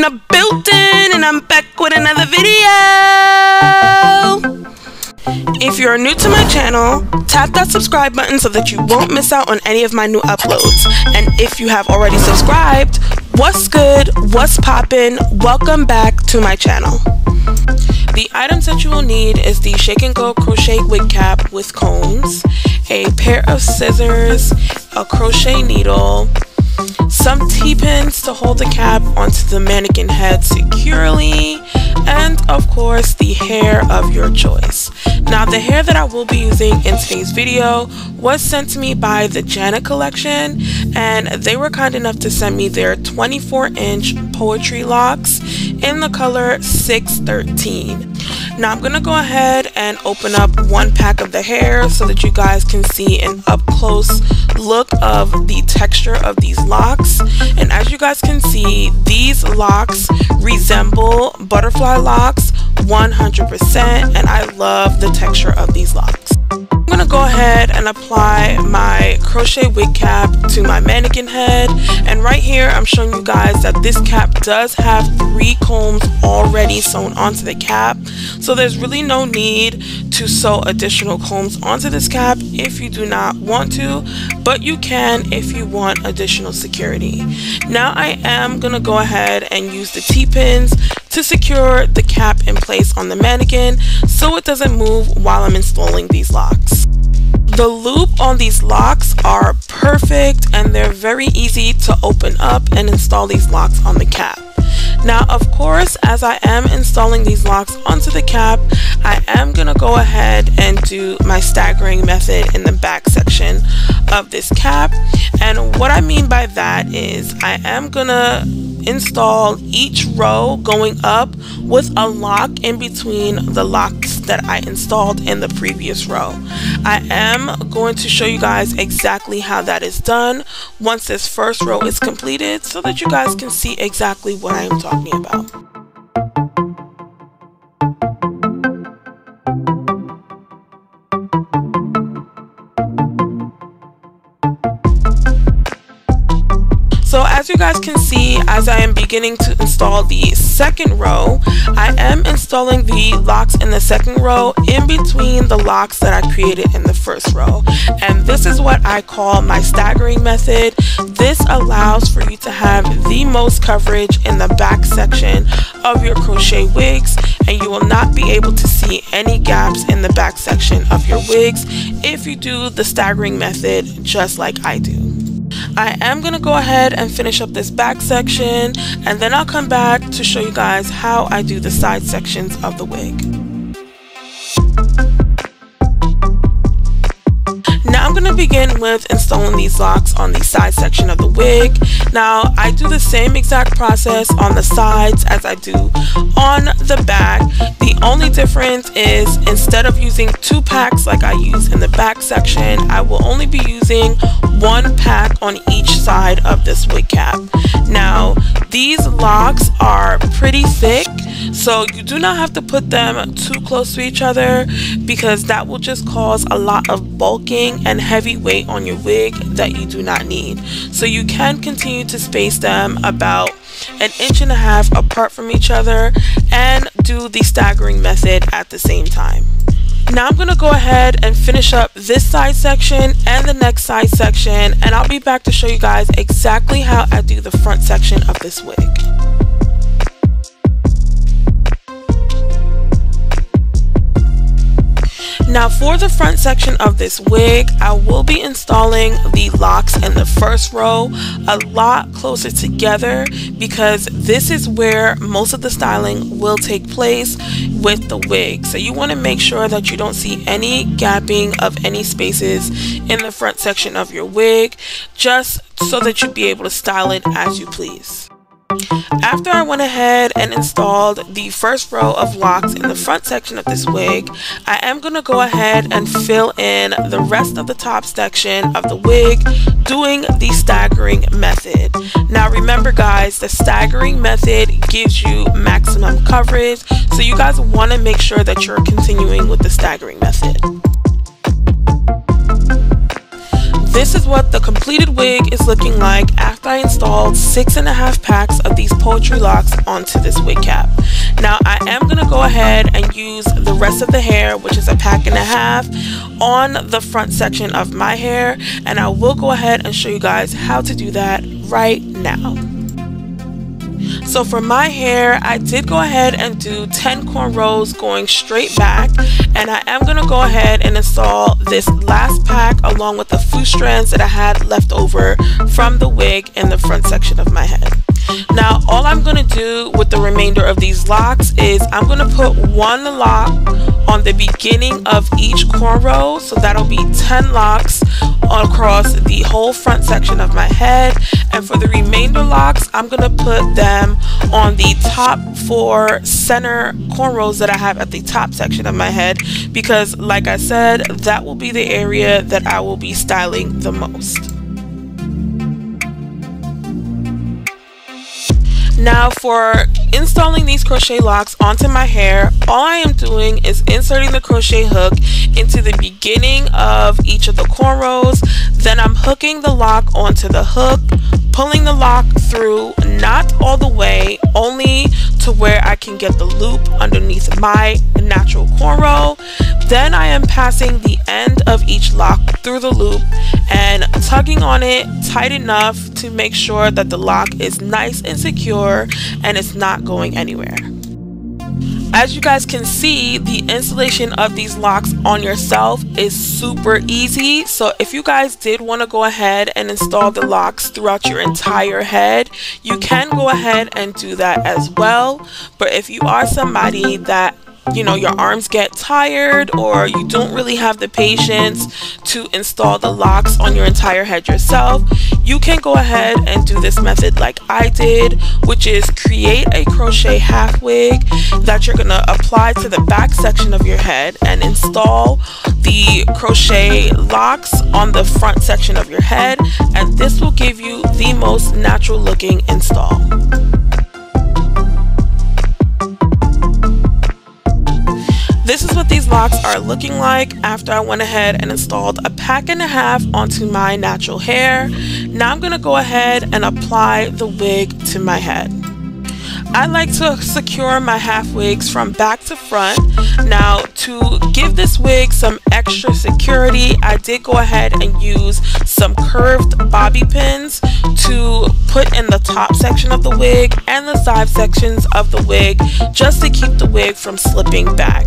the building, and I'm back with another video. If you're new to my channel, tap that subscribe button so that you won't miss out on any of my new uploads. And if you have already subscribed, what's good, what's poppin', welcome back to my channel. The items that you will need is the Shake and Go crochet wig cap with combs, a pair of scissors, a crochet needle, some T-pins to hold the cap onto the mannequin head securely, and of course the hair of your choice. Now the hair that I will be using in today's video was sent to me by the Janet collection, and they were kind enough to send me their 24-inch poetry locks in the color 613. Now I'm gonna go ahead and open up one pack of the hair so that you guys can see an up close look of the texture of these locks. And as you guys can see, these locks resemble butterfly locks 100%, and I love the texture of these locks. I'm gonna go ahead and apply my crochet wig cap to my mannequin head, and right here I'm showing you guys that this cap does have 3 combs already sewn onto the cap, so there's really no need to sew additional combs onto this cap if you do not want to, but you can if you want additional security. Now I am gonna go ahead and use the T-pins to secure the cap in place on the mannequin so it doesn't move while I'm installing these locks. The loop on these locks are perfect, and they're very easy to open up and install these locks on the cap. Now of course, as I am installing these locks onto the cap, I am going to go ahead and do my staggering method in the back section of this cap. And what I mean by that is I am going to install each row going up with a lock in between the locks that I installed in the previous row. I am going to show you guys exactly how that is done once this first row is completed so that you guys can see exactly what I am talking about. So as you guys can see, as I am beginning to install the second row, I am installing the locks in the second row in between the locks that I created in the first row. And this is what I call my staggering method. This allows for you to have the most coverage in the back section of your crochet wigs, and you will not be able to see any gaps in the back section of your wigs if you do the staggering method just like I do. I am going to go ahead and finish up this back section, and then I'll come back to show you guys how I do the side sections of the wig. Now I'm going to begin with installing these locks on the side section of the wig. Now I do the same exact process on the sides as I do on the back. The only difference is instead of using 2 packs like I use in the back section, I will only be using 1 pack on each side of this wig cap. Now these locks are pretty thick, so you do not have to put them too close to each other because that will just cause a lot of bulking and heavy weight on your wig that you do not need. So you can continue to space them about 1.5 inches apart from each other and do the staggering method at the same time. Now I'm going to go ahead and finish up this side section and the next side section, and I'll be back to show you guys exactly how I do the front section of this wig. Now for the front section of this wig, I will be installing the locks in the first row a lot closer together because this is where most of the styling will take place with the wig. So you want to make sure that you don't see any gapping of any spaces in the front section of your wig, just so that you'll be able to style it as you please. After I went ahead and installed the first row of locks in the front section of this wig, I am going to go ahead and fill in the rest of the top section of the wig doing the staggering method. Now remember guys, the staggering method gives you maximum coverage, so you guys want to make sure that you're continuing with the staggering method. this is what the completed wig is looking like after I installed 6.5 packs of these Poetry Locs onto this wig cap. Now I am going to go ahead and use the rest of the hair, which is a pack and a half, on the front section of my hair, and I will go ahead and show you guys how to do that right now. So for my hair, I did go ahead and do 10 cornrows going straight back, and I am going to go ahead and install this last pack along with the few strands that I had left over from the wig in the front section of my head. Now all I'm going to do with the remainder of these locks is I'm going to put one lock on the beginning of each cornrow, so that'll be 10 locks across the whole front section of my head, and for the remainder locks I'm going to put them on the top 4 center cornrows that I have at the top section of my head, because like I said, that will be the area that I will be styling the most. Now for installing these crochet locks onto my hair, all I am doing is inserting the crochet hook into the beginning of each of the cornrows. Then I'm hooking the lock onto the hook, pulling the lock through, not all the way, only to where I can get the loop underneath my natural cornrow. Then I am passing the end of each lock through the loop and tugging on it tight enough to make sure that the lock is nice and secure and it's not going anywhere. As you guys can see, the installation of these locks on yourself is super easy. So if you guys did want to go ahead and install the locks throughout your entire head, you can go ahead and do that as well. But if you are somebody that, you know, your arms get tired or you don't really have the patience to install the locks on your entire head yourself, you can go ahead and do this method like I did, which is create a crochet half wig that you're going to apply to the back section of your head and install the crochet locks on the front section of your head, and this will give you the most natural looking install. This is what these locks are looking like after I went ahead and installed a pack and a half onto my natural hair. Now I'm going to go ahead and apply the wig to my head. I like to secure my half wigs from back to front. Now to give this wig some extra security, I did go ahead and use some curved bobby pins to put in the top section of the wig and the side sections of the wig, just to keep the wig from slipping back.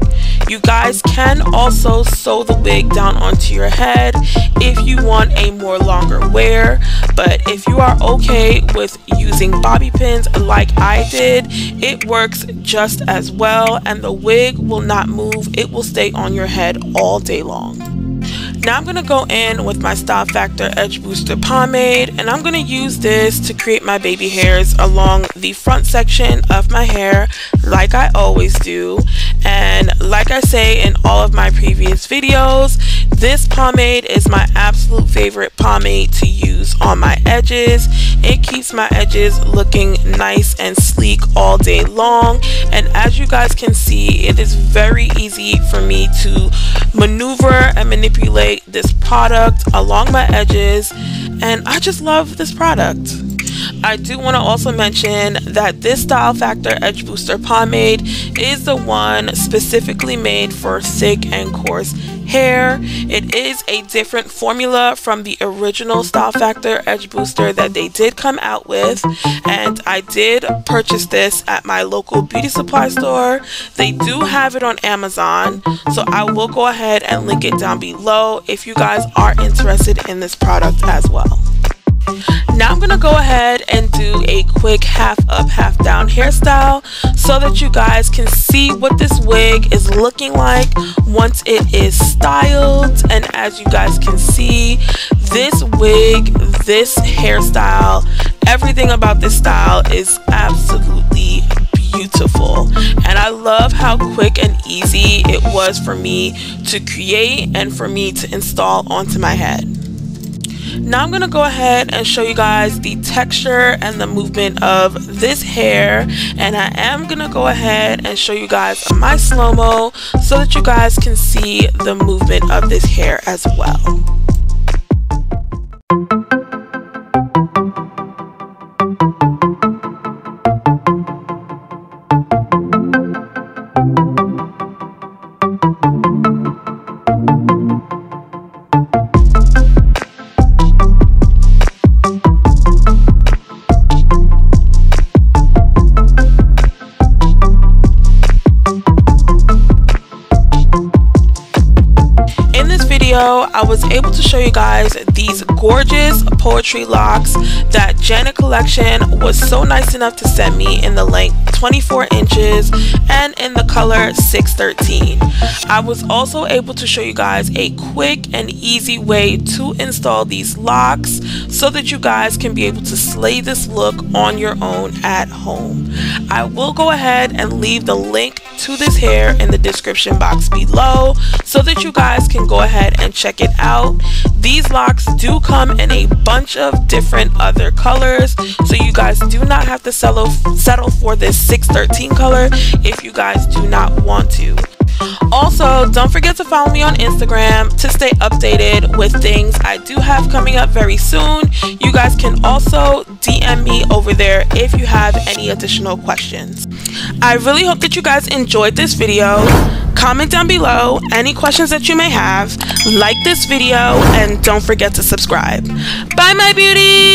You guys can also sew the wig down onto your head if you want a more longer wear, but if you are okay with using bobby pins like I did, it works just as well, and the wig will not move. It will stay on your head all day long. Now I'm going to go in with my Style Factor Edge Booster Pomade, and I'm going to use this to create my baby hairs along the front section of my hair like I always do. And like I say in all of my previous videos, this pomade is my absolute favorite pomade to use on my edges. It keeps my edges looking nice and sleek all day long, and as you guys can see, it is very easy for me to maneuver and manipulate this product along my edges, and I just love this product. I do want to also mention that this Style Factor Edge Booster Pomade is the one specifically made for thick and coarse hair. It is a different formula from the original Style Factor Edge Booster that they did come out with, and I did purchase this at my local beauty supply store. They do have it on Amazon, so I will go ahead and link it down below if you guys are interested in this product as well. Now I'm going to go ahead and do a quick half up, half down hairstyle so that you guys can see what this wig is looking like once it is styled. And as you guys can see, this wig, this hairstyle, everything about this style is absolutely beautiful, and I love how quick and easy it was for me to create and for me to install onto my head. Now I'm going to go ahead and show you guys the texture and the movement of this hair, and I am going to go ahead and show you guys my slow-mo so that you guys can see the movement of this hair as well. video, I was able to show you guys these gorgeous poetry locks that Janet Collection was so nice enough to send me in the length 24 inches and in the color 613. I was also able to show you guys a quick and easy way to install these locks so that you guys can be able to slay this look on your own at home. I will go ahead and leave the link to this hair in the description box below so that you guys can go ahead and check it out. These locks do come in a bunch of different other colors, so you guys do not have to settle for this 613 color if you guys do not want to. Also, don't forget to follow me on Instagram to stay updated with things I do have coming up very soon. You guys can also DM me over there if you have any additional questions. I really hope that you guys enjoyed this video. Comment down below any questions that you may have, like this video, and don't forget to subscribe. Bye, my beauties!